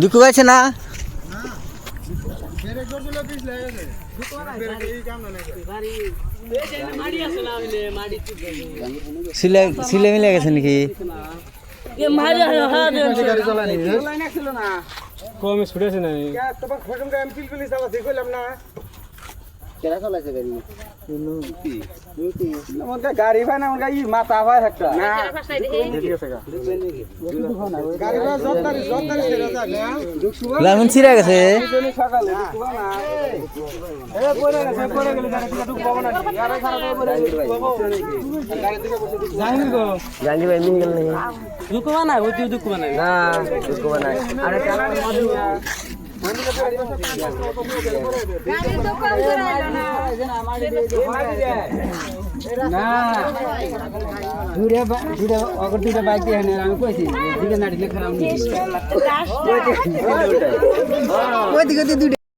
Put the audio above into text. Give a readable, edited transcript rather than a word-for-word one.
দুঃখ পাইছে না সিলে মিলে গেছে নাকি কম স্পিড আছে না গাড়ি ভাই না গাড়ি মাথা ভাই একটা লাগুন ছিঁড়ে গেছে জানি ভাই মিল গেল দুঃখ বানায় ওই দুঃখ বানায় না দুঃখ বানায় আরে না দুটা বাইক দিয়ে আমি কইছি দিকে নাড়িলে খারাপ